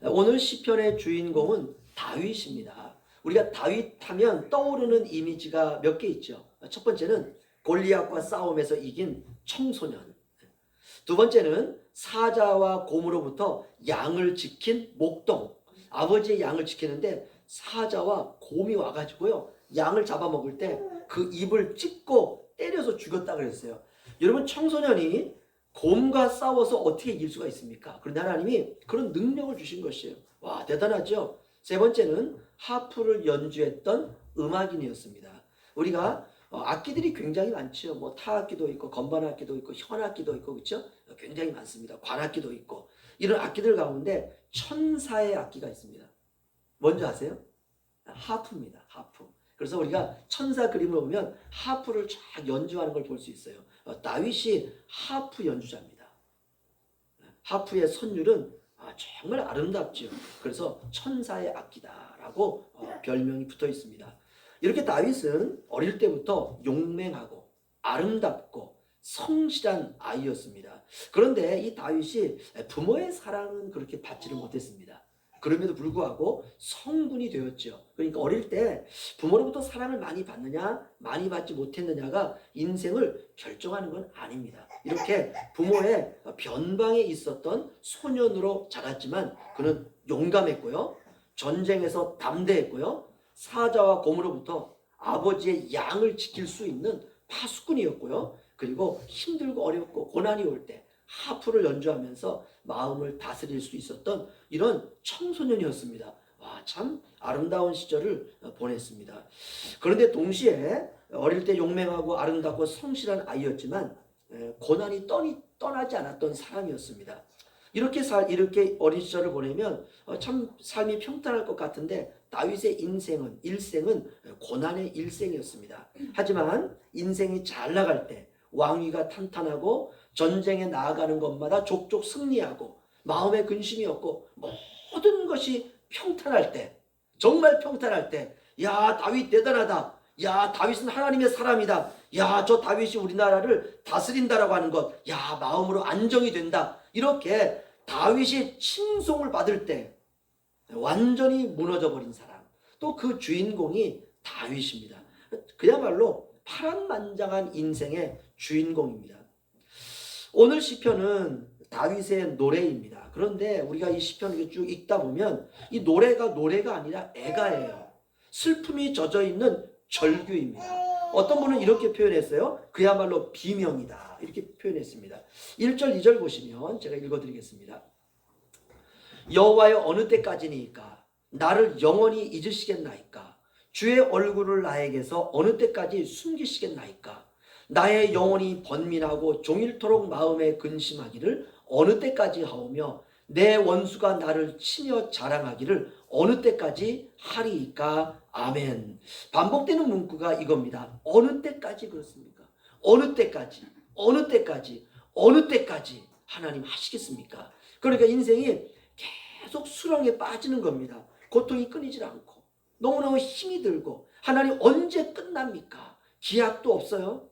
오늘 시편의 주인공은 다윗입니다. 우리가 다윗 하면 떠오르는 이미지가 몇 개 있죠. 첫 번째는 골리앗과 싸움에서 이긴 청소년. 두 번째는 사자와 곰으로부터 양을 지킨 목동. 아버지의 양을 지키는데 사자와 곰이 와가지고요, 양을 잡아먹을 때 그 입을 찢고 때려서 죽였다 그랬어요. 여러분, 청소년이 곰과 싸워서 어떻게 이길 수가 있습니까? 그런데 하나님이 그런 능력을 주신 것이에요. 와, 대단하죠? 세 번째는 하프를 연주했던 음악인이었습니다. 우리가 악기들이 굉장히 많죠. 뭐 타악기도 있고 건반악기도 있고 현악기도 있고, 그렇죠? 굉장히 많습니다. 관악기도 있고. 이런 악기들 가운데 천사의 악기가 있습니다. 뭔지 아세요? 하프입니다. 하프. 그래서 우리가 천사 그림을 보면 하프를 쫙 연주하는 걸 볼 수 있어요. 다윗이 하프 연주자입니다. 하프의 선율은 정말 아름답죠. 그래서 천사의 악기다라고 별명이 붙어 있습니다. 이렇게 다윗은 어릴 때부터 용맹하고 아름답고 성실한 아이였습니다. 그런데 이 다윗이 부모의 사랑은 그렇게 받지를 못했습니다. 그럼에도 불구하고 성군이 되었죠. 그러니까 어릴 때 부모로부터 사랑을 많이 받느냐 많이 받지 못했느냐가 인생을 결정하는 건 아닙니다. 이렇게 부모의 변방에 있었던 소년으로 자랐지만 그는 용감했고요, 전쟁에서 담대했고요, 사자와 곰으로부터 아버지의 양을 지킬 수 있는 파수꾼이었고요, 그리고 힘들고 어렵고 고난이 올 때 하프를 연주하면서 마음을 다스릴 수 있었던 이런 청소년이었습니다. 와, 참 아름다운 시절을 보냈습니다. 그런데 동시에 어릴 때 용맹하고 아름답고 성실한 아이였지만 고난이 떠나지 않았던 사람이었습니다. 이렇게 어린 시절을 보내면 참 삶이 평탄할 것 같은데 다윗의 일생은 고난의 일생이었습니다. 하지만 인생이 잘 나갈 때, 왕위가 탄탄하고 전쟁에 나아가는 것마다 족족 승리하고 마음에 근심이 없고 모든 것이 평탄할 때, 정말 평탄할 때, 야, 다윗 대단하다, 야, 다윗은 하나님의 사람이다, 야, 저 다윗이 우리나라를 다스린다라고 하는 것, 야, 마음으로 안정이 된다, 이렇게 다윗이 칭송을 받을 때 완전히 무너져 버린 사람, 또 그 주인공이 다윗입니다. 그야말로 파란만장한 인생의 주인공입니다. 오늘 시편은 다윗의 노래입니다. 그런데 우리가 이 시편을 쭉 읽다 보면 이 노래가 아니라 애가예요. 슬픔이 젖어있는 절규입니다. 어떤 분은 이렇게 표현했어요. 그야말로 비명이다, 이렇게 표현했습니다. 1절 2절 보시면 제가 읽어드리겠습니다. 여호와여, 어느 때까지니까 나를 영원히 잊으시겠나이까? 주의 얼굴을 나에게서 어느 때까지 숨기시겠나이까? 나의 영혼이 번민하고 종일토록 마음에 근심하기를 어느 때까지 하오며 내 원수가 나를 치며 자랑하기를 어느 때까지 하리이까? 아멘. 반복되는 문구가 이겁니다. 어느 때까지 그렇습니까? 어느 때까지, 어느 때까지, 어느 때까지 하나님 하시겠습니까? 그러니까 인생이 계속 수렁에 빠지는 겁니다. 고통이 끊이질 않고 너무너무 힘이 들고 하나님 언제 끝납니까? 기약도 없어요.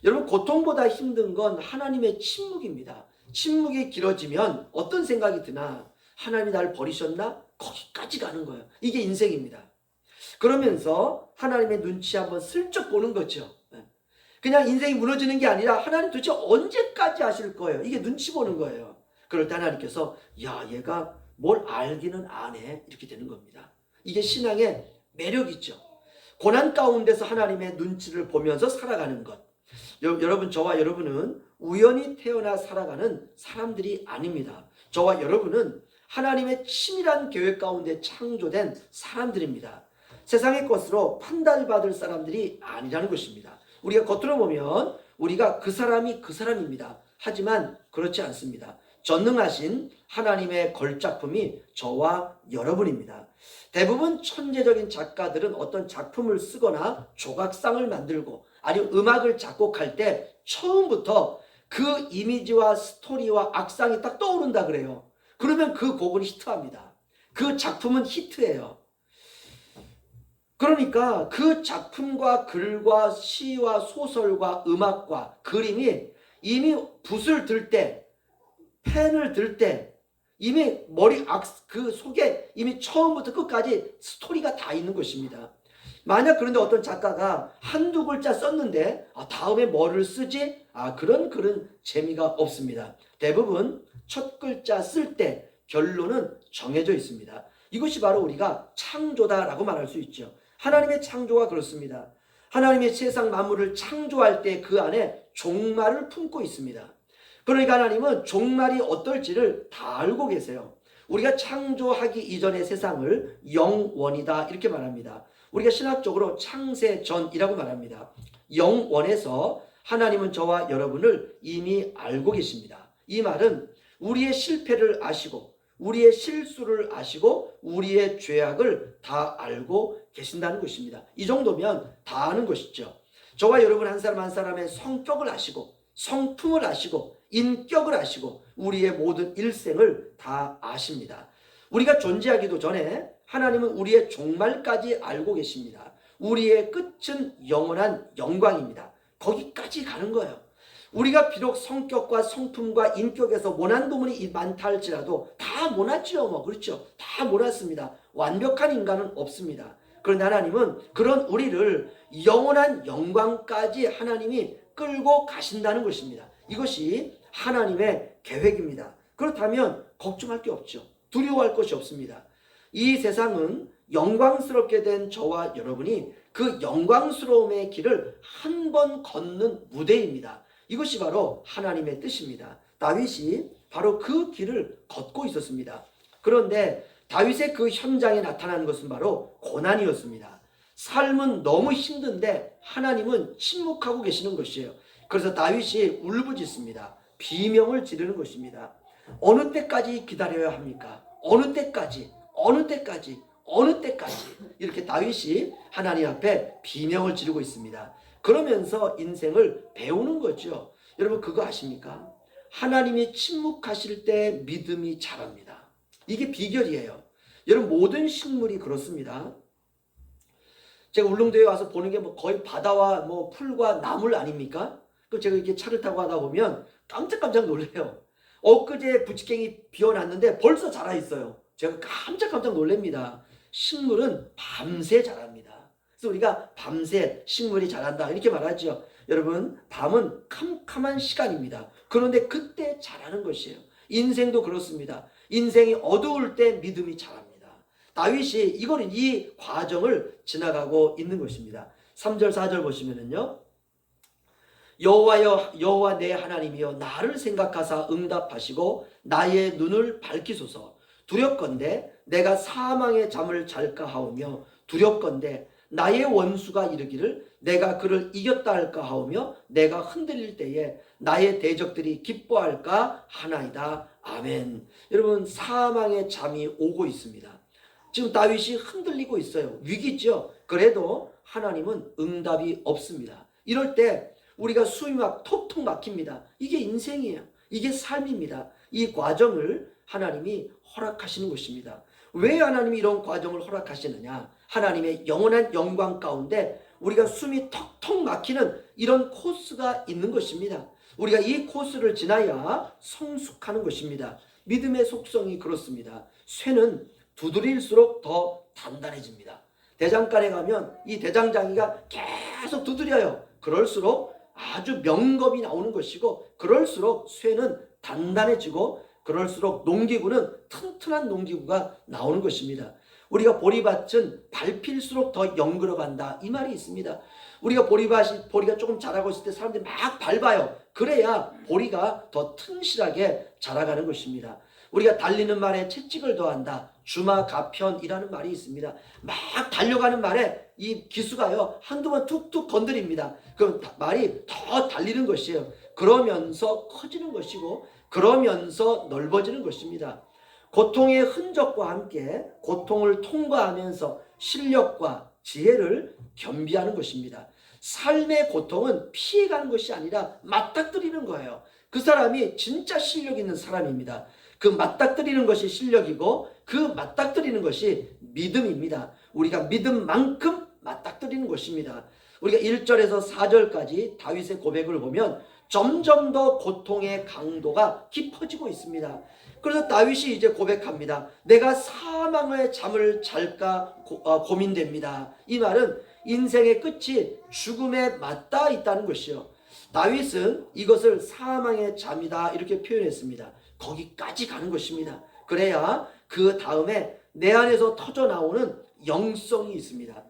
여러분, 고통보다 힘든 건 하나님의 침묵입니다. 침묵이 길어지면 어떤 생각이 드나? 하나님이 나를 버리셨나? 거기까지 가는 거예요. 이게 인생입니다. 그러면서 하나님의 눈치 한번 슬쩍 보는 거죠. 그냥 인생이 무너지는 게 아니라 하나님 도대체 언제까지 하실 거예요? 이게 눈치 보는 거예요. 그럴 때 하나님께서 야, 얘가 뭘 알기는 아네, 이렇게 되는 겁니다. 이게 신앙의 매력이죠. 고난 가운데서 하나님의 눈치를 보면서 살아가는 것. 여러분, 저와 여러분은 우연히 태어나 살아가는 사람들이 아닙니다. 저와 여러분은 하나님의 치밀한 계획 가운데 창조된 사람들입니다. 세상의 것으로 판단받을 사람들이 아니라는 것입니다. 우리가 겉으로 보면 우리가 그 사람이 그 사람입니다. 하지만 그렇지 않습니다. 전능하신 하나님의 걸작품이 저와 여러분입니다. 대부분 천재적인 작가들은 어떤 작품을 쓰거나 조각상을 만들고 아니면 음악을 작곡할 때 처음부터 그 이미지와 스토리와 악상이 딱 떠오른다 그래요. 그러면 그 곡은 히트합니다. 그 작품은 히트예요. 그러니까 그 작품과 글과 시와 소설과 음악과 그림이 이미 붓을 들 때, 펜을 들 때 이미 그 속에 이미 처음부터 끝까지 스토리가 다 있는 것입니다. 만약 그런데 어떤 작가가 한두 글자 썼는데 다음에 뭐를 쓰지? 그런 재미가 없습니다. 대부분 첫 글자 쓸 때 결론은 정해져 있습니다. 이것이 바로 우리가 창조다라고 말할 수 있죠. 하나님의 창조가 그렇습니다. 하나님의 세상 만물을 창조할 때 그 안에 종말을 품고 있습니다. 그러니까 하나님은 종말이 어떨지를 다 알고 계세요. 우리가 창조하기 이전의 세상을 영원이다 이렇게 말합니다. 우리가 신학적으로 창세전이라고 말합니다. 영원에서 하나님은 저와 여러분을 이미 알고 계십니다. 이 말은 우리의 실패를 아시고 우리의 실수를 아시고 우리의 죄악을 다 알고 계신다는 것입니다. 이 정도면 다 아는 것이죠. 저와 여러분 한 사람 한 사람의 성격을 아시고 성품을 아시고 인격을 아시고 우리의 모든 일생을 다 아십니다. 우리가 존재하기도 전에 하나님은 우리의 종말까지 알고 계십니다. 우리의 끝은 영원한 영광입니다. 거기까지 가는 거예요. 우리가 비록 성격과 성품과 인격에서 모난 부분이 많다 할지라도 다 모났죠. 그렇죠. 다 모났습니다. 완벽한 인간은 없습니다. 그런데 하나님은 그런 우리를 영원한 영광까지 하나님이 끌고 가신다는 것입니다. 이것이 하나님의 계획입니다. 그렇다면 걱정할 게 없죠. 두려워할 것이 없습니다. 이 세상은 영광스럽게 된 저와 여러분이 그 영광스러움의 길을 한 번 걷는 무대입니다. 이것이 바로 하나님의 뜻입니다. 다윗이 바로 그 길을 걷고 있었습니다. 그런데 다윗의 그 현장에 나타나는 것은 바로 고난이었습니다. 삶은 너무 힘든데 하나님은 침묵하고 계시는 것이에요. 그래서 다윗이 울부짖습니다. 비명을 지르는 것입니다. 어느 때까지 기다려야 합니까? 어느 때까지 이렇게 다윗이 하나님 앞에 비명을 지르고 있습니다. 그러면서 인생을 배우는 거죠. 여러분 그거 아십니까? 하나님이 침묵하실 때 믿음이 자랍니다. 이게 비결이에요. 여러분 모든 식물이 그렇습니다. 제가 울릉도에 와서 보는 게 거의 바다와 풀과 나물 아닙니까? 그럼 제가 이렇게 차를 타고 가다 보면 깜짝깜짝 놀래요. 엊그제 부치갱이 비워놨는데 벌써 자라 있어요. 제가 깜짝깜짝 놀랍니다. 식물은 밤새 자랍니다. 그래서 우리가 밤새 식물이 자란다 이렇게 말하죠. 여러분 밤은 캄캄한 시간입니다. 그런데 그때 자라는 것이에요. 인생도 그렇습니다. 인생이 어두울 때 믿음이 자랍니다. 다윗이 이 과정을 지나가고 있는 것입니다. 3절 4절 보시면은요. 여호와여 여호와 내 하나님이여 나를 생각하사 응답하시고 나의 눈을 밝히소서. 두렵건대 내가 사망의 잠을 잘까 하오며 두렵건대 나의 원수가 이르기를 내가 그를 이겼다 할까 하오며 내가 흔들릴 때에 나의 대적들이 기뻐할까 하나이다. 아멘. 여러분 사망의 잠이 오고 있습니다. 지금 다윗이 흔들리고 있어요. 위기죠. 그래도 하나님은 응답이 없습니다. 이럴 때 우리가 숨이 막 톡톡 막힙니다. 이게 인생이에요. 이게 삶입니다. 이 과정을 하나님이 허락하시는 것입니다. 왜 하나님이 이런 과정을 허락하시느냐? 하나님의 영원한 영광 가운데 우리가 숨이 턱턱 막히는 이런 코스가 있는 것입니다. 우리가 이 코스를 지나야 성숙하는 것입니다. 믿음의 속성이 그렇습니다. 쇠는 두드릴수록 더 단단해집니다. 대장간에 가면 이 대장장이가 계속 두드려요. 그럴수록 아주 명겁이 나오는 것이고 그럴수록 쇠는 단단해지고 그럴수록 농기구는 튼튼한 농기구가 나오는 것입니다. 우리가 보리밭은 밟힐수록 더 영글어간다 이 말이 있습니다. 우리가 보리가 조금 자라고 있을 때 사람들이 막 밟아요. 그래야 보리가 더 튼실하게 자라가는 것입니다. 우리가 달리는 말에 채찍을 더한다. 주마가편이라는 말이 있습니다. 막 달려가는 말에 이 기수가요 한두 번 툭툭 건드립니다. 그럼 말이 더 달리는 것이에요. 그러면서 커지는 것이고 그러면서 넓어지는 것입니다. 고통의 흔적과 함께 고통을 통과하면서 실력과 지혜를 겸비하는 것입니다. 삶의 고통은 피해가는 것이 아니라 맞닥뜨리는 거예요. 그 사람이 진짜 실력 있는 사람입니다. 그 맞닥뜨리는 것이 실력이고 그 맞닥뜨리는 것이 믿음입니다. 우리가 믿음만큼 맞닥뜨리는 것입니다. 우리가 1절에서 4절까지 다윗의 고백을 보면 점점 더 고통의 강도가 깊어지고 있습니다. 그래서 다윗이 이제 고백합니다. 내가 사망의 잠을 잘까 고민됩니다. 이 말은 인생의 끝이 죽음에 맞닿아 있다는 것이요. 다윗은 이것을 사망의 잠이다 이렇게 표현했습니다. 거기까지 가는 것입니다. 그래야 그 다음에 내 안에서 터져 나오는 영성이 있습니다.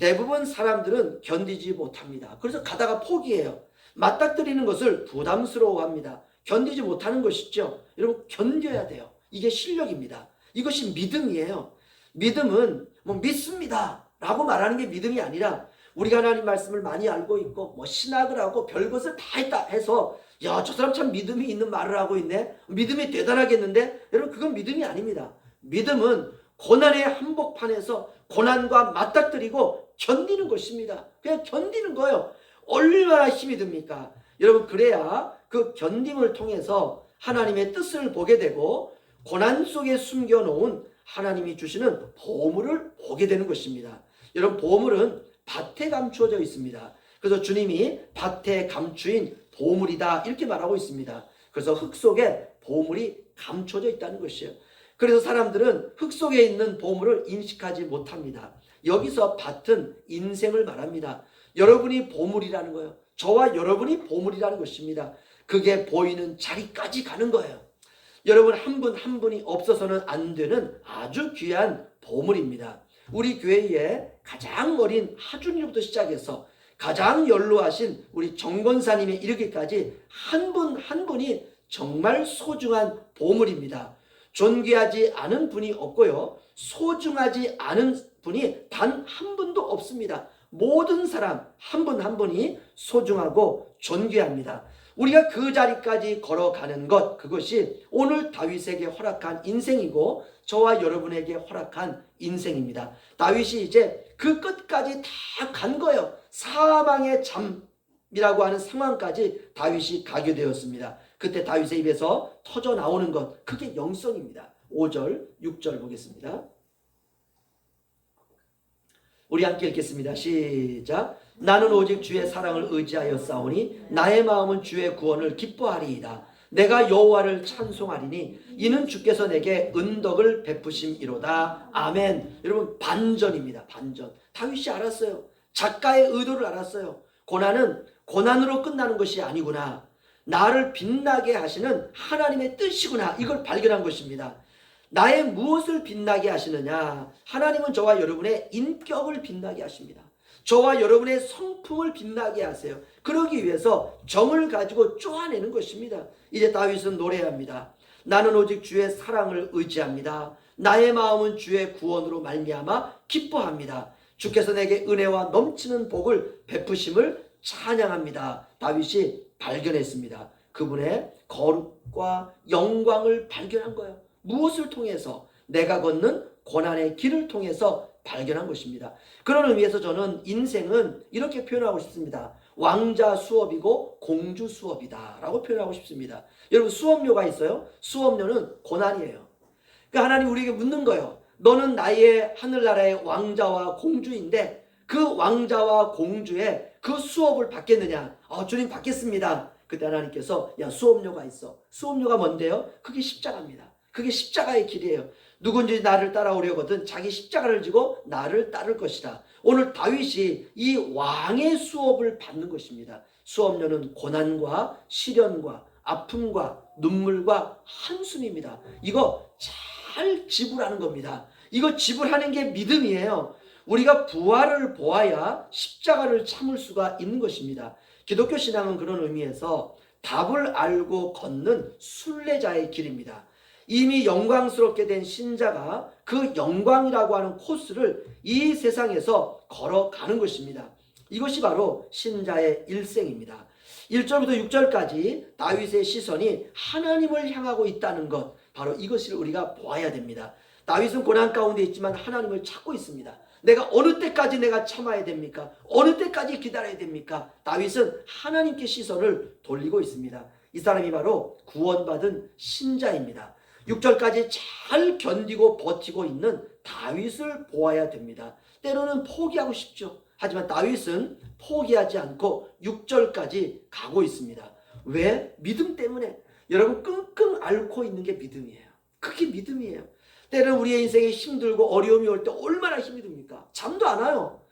대부분 사람들은 견디지 못합니다. 그래서 가다가 포기해요. 맞닥뜨리는 것을 부담스러워합니다. 견디지 못하는 것이죠. 여러분, 견뎌야 돼요. 이게 실력입니다. 이것이 믿음이에요. 믿음은 뭐 믿습니다 라고 말하는 게 믿음이 아니라, 우리가 하나님 말씀을 많이 알고 있고 뭐 신학을 하고 별것을 다 했다 해서 야, 저 사람 참 믿음이 있는 말을 하고 있네, 믿음이 대단하겠는데, 여러분, 그건 믿음이 아닙니다. 믿음은 고난의 한복판에서 고난과 맞닥뜨리고 견디는 것입니다. 그냥 견디는 거예요. 얼마나 힘이 듭니까? 여러분, 그래야 그 견딤을 통해서 하나님의 뜻을 보게 되고 고난 속에 숨겨놓은 하나님이 주시는 보물을 보게 되는 것입니다. 여러분, 보물은 밭에 감추어져 있습니다. 그래서 주님이 밭에 감추인 보물이다 이렇게 말하고 있습니다. 그래서 흙 속에 보물이 감춰져 있다는 것이에요. 그래서 사람들은 흙 속에 있는 보물을 인식하지 못합니다. 여기서 밭은 인생을 말합니다. 여러분이 보물이라는 거예요. 저와 여러분이 보물이라는 것입니다. 그게 보이는 자리까지 가는 거예요. 여러분, 한 분 한 분이 없어서는 안 되는 아주 귀한 보물입니다. 우리 교회에 가장 어린 하준이부터 시작해서 가장 연로하신 우리 정권사님에 이르기까지 한 분 한 분이 정말 소중한 보물입니다. 존귀하지 않은 분이 없고요, 소중하지 않은 분이 단 한 분도 없습니다. 모든 사람 한 분 한 분이 소중하고 존귀합니다. 우리가 그 자리까지 걸어가는 것, 그것이 오늘 다윗에게 허락한 인생이고 저와 여러분에게 허락한 인생입니다. 다윗이 이제 그 끝까지 다 간 거예요. 사망의 잠이라고 하는 상황까지 다윗이 가게 되었습니다. 그때 다윗의 입에서 터져 나오는 것, 그게 영성입니다. 5절, 6절 보겠습니다. 우리 함께 읽겠습니다. 시작. 나는 오직 주의 사랑을 의지하여 싸우니 나의 마음은 주의 구원을 기뻐하리이다. 내가 여호와를 찬송하리니 이는 주께서 내게 은덕을 베푸심이로다. 아멘. 여러분, 반전입니다. 반전. 다윗이 알았어요. 작가의 의도를 알았어요. 고난은 고난으로 끝나는 것이 아니구나. 나를 빛나게 하시는 하나님의 뜻이구나. 이걸 발견한 것입니다. 나의 무엇을 빛나게 하시느냐? 하나님은 저와 여러분의 인격을 빛나게 하십니다. 저와 여러분의 성품을 빛나게 하세요. 그러기 위해서 정을 가지고 쪼아내는 것입니다. 이제 다윗은 노래합니다. 나는 오직 주의 사랑을 의지합니다. 나의 마음은 주의 구원으로 말미암아 기뻐합니다. 주께서 내게 은혜와 넘치는 복을 베푸심을 찬양합니다. 다윗이 발견했습니다. 그분의 거룩과 영광을 발견한 거예요. 무엇을 통해서? 내가 걷는 고난의 길을 통해서 발견한 것입니다. 그런 의미에서 저는 인생은 이렇게 표현하고 싶습니다. 왕자 수업이고 공주 수업이다 라고 표현하고 싶습니다. 여러분, 수업료가 있어요. 수업료는 고난이에요. 그러니까 하나님 우리에게 묻는 거예요. 너는 나의 하늘나라의 왕자와 공주인데 그 왕자와 공주의 그 수업을 받겠느냐? 주님 받겠습니다. 그때 하나님께서 야, 수업료가 있어. 수업료가 뭔데요? 그게 십자가입니다. 그게 십자가의 길이에요. 누군지 나를 따라오려거든 자기 십자가를 지고 나를 따를 것이다. 오늘 다윗이 이 왕의 수업을 받는 것입니다. 수업료는 고난과 시련과 아픔과 눈물과 한숨입니다. 이거 잘 지불하는 겁니다. 이거 지불하는 게 믿음이에요. 우리가 부활을 보아야 십자가를 참을 수가 있는 것입니다. 기독교 신앙은 그런 의미에서 답을 알고 걷는 순례자의 길입니다. 이미 영광스럽게 된 신자가 그 영광이라고 하는 코스를 이 세상에서 걸어가는 것입니다. 이것이 바로 신자의 일생입니다. 1절부터 6절까지 다윗의 시선이 하나님을 향하고 있다는 것, 바로 이것을 우리가 보아야 됩니다. 다윗은 고난 가운데 있지만 하나님을 찾고 있습니다. 내가 어느 때까지 내가 참아야 됩니까? 어느 때까지 기다려야 됩니까? 다윗은 하나님께 시선을 돌리고 있습니다. 이 사람이 바로 구원받은 신자입니다. 6절까지 잘 견디고 버티고 있는 다윗을 보아야 됩니다. 때로는 포기하고 싶죠. 하지만 다윗은 포기하지 않고 6절까지 가고 있습니다. 왜? 믿음 때문에. 여러분, 끙끙 앓고 있는 게 믿음이에요. 그게 믿음이에요. 때로는 우리의 인생에 힘들고 어려움이 올 때 얼마나 힘이 듭니까? 잠도 안 와요.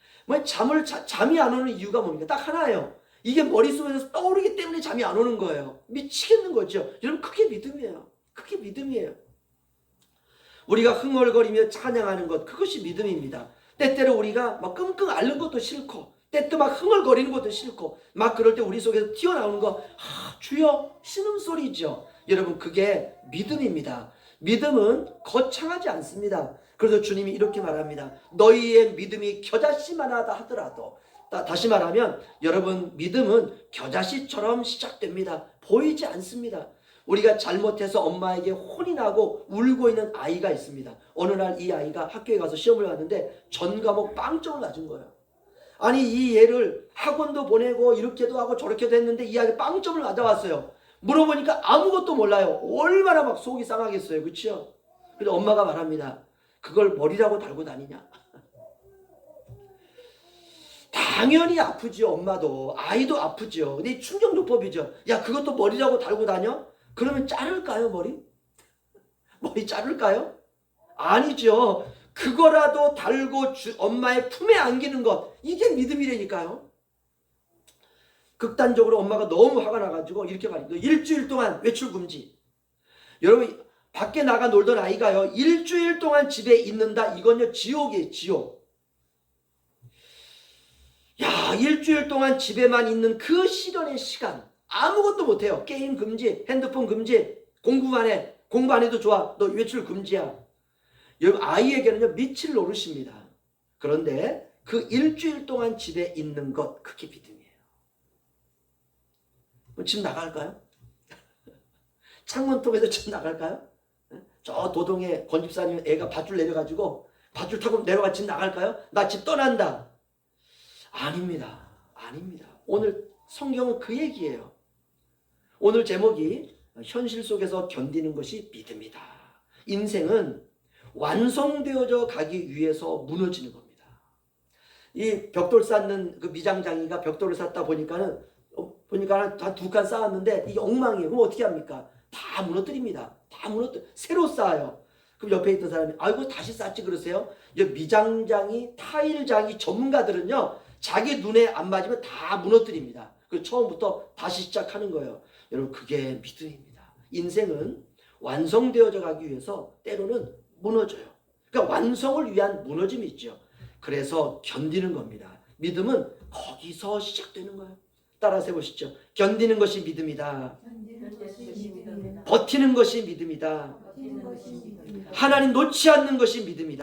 잠이 안 오는 이유가 뭡니까? 딱 하나예요. 이게 머릿속에서 떠오르기 때문에 잠이 안 오는 거예요. 미치겠는 거죠. 여러분, 그게 믿음이에요. 그게 믿음이에요. 우리가 흥얼거리며 찬양하는 것, 그것이 믿음입니다. 때때로 우리가 막 끙끙 앓는 것도 싫고, 때때로 막 흥얼거리는 것도 싫고, 막 그럴 때 우리 속에서 튀어나오는 거, 주여, 신음소리죠. 여러분, 그게 믿음입니다. 믿음은 거창하지 않습니다. 그래서 주님이 이렇게 말합니다. 너희의 믿음이 겨자씨만하다 하더라도, 다시 말하면 여러분, 믿음은 겨자씨처럼 시작됩니다. 보이지 않습니다. 우리가 잘못해서 엄마에게 혼이 나고 울고 있는 아이가 있습니다. 어느 날 이 아이가 학교에 가서 시험을 봤는데 전 과목 빵점을 맞은 거예요. 아니, 이 얘를 학원도 보내고 이렇게도 하고 저렇게도 했는데 이 아이가 빵점을 맞아왔어요. 물어보니까 아무것도 몰라요. 얼마나 막 속이 상하겠어요. 그렇죠? 그래서 엄마가 말합니다. 그걸 머리라고 달고 다니냐? 당연히 아프죠. 엄마도. 아이도 아프죠. 근데 충정요법이죠. 야, 그것도 머리라고 달고 다녀? 그러면 자를까요, 머리? 머리 자를까요? 아니죠. 그거라도 달고 엄마의 품에 안기는 것, 이게 믿음이라니까요. 극단적으로 엄마가 너무 화가 나가지고 이렇게 말해요. 일주일 동안 외출 금지. 여러분, 밖에 나가 놀던 아이가요, 일주일 동안 집에 있는다. 이건요, 지옥이에요, 지옥. 야, 일주일 동안 집에만 있는 그 시련의 시간, 아무것도 못해요. 게임 금지, 핸드폰 금지, 공부만 해. 공부 안 해도 좋아. 너 외출 금지야. 여러분, 아이에게는요, 미칠 노릇입니다. 그런데 그 일주일 동안 집에 있는 것, 그게 믿음이에요. 집 나갈까요? 창문 통해서 집 나갈까요? 저 도동에 권집사님 애가 밧줄 내려가지고 밧줄 타고 내려가 집 나갈까요? 나 집 떠난다. 아닙니다. 아닙니다. 오늘 성경은 그 얘기예요. 오늘 제목이 현실 속에서 견디는 것이 믿음이다. 인생은 완성되어져 가기 위해서 무너지는 겁니다. 이 벽돌 쌓는 그 미장장이가 벽돌을 쌓다 보니까 한 두 칸 쌓았는데 이게 엉망이에요. 그럼 어떻게 합니까? 다 무너뜨립니다. 다 새로 쌓아요. 그럼 옆에 있던 사람이 아이고 다시 쌓지 그러세요? 이 미장장이, 타일장이 전문가들은요, 자기 눈에 안 맞으면 다 무너뜨립니다. 그 처음부터 다시 시작하는 거예요. 여러분, 그게 믿음입니다. 인생은 완성되어져 가기 위해서 때로는 무너져요. 그러니까 완성을 위한 무너짐이 있죠. 그래서 견디는 겁니다. 믿음은 거기서 시작되는 거예요. 따라서 해보시죠. 견디는 것이 믿음이다. 버티는 것이 믿음이다. 하나님 놓지 않는 것이 믿음이다.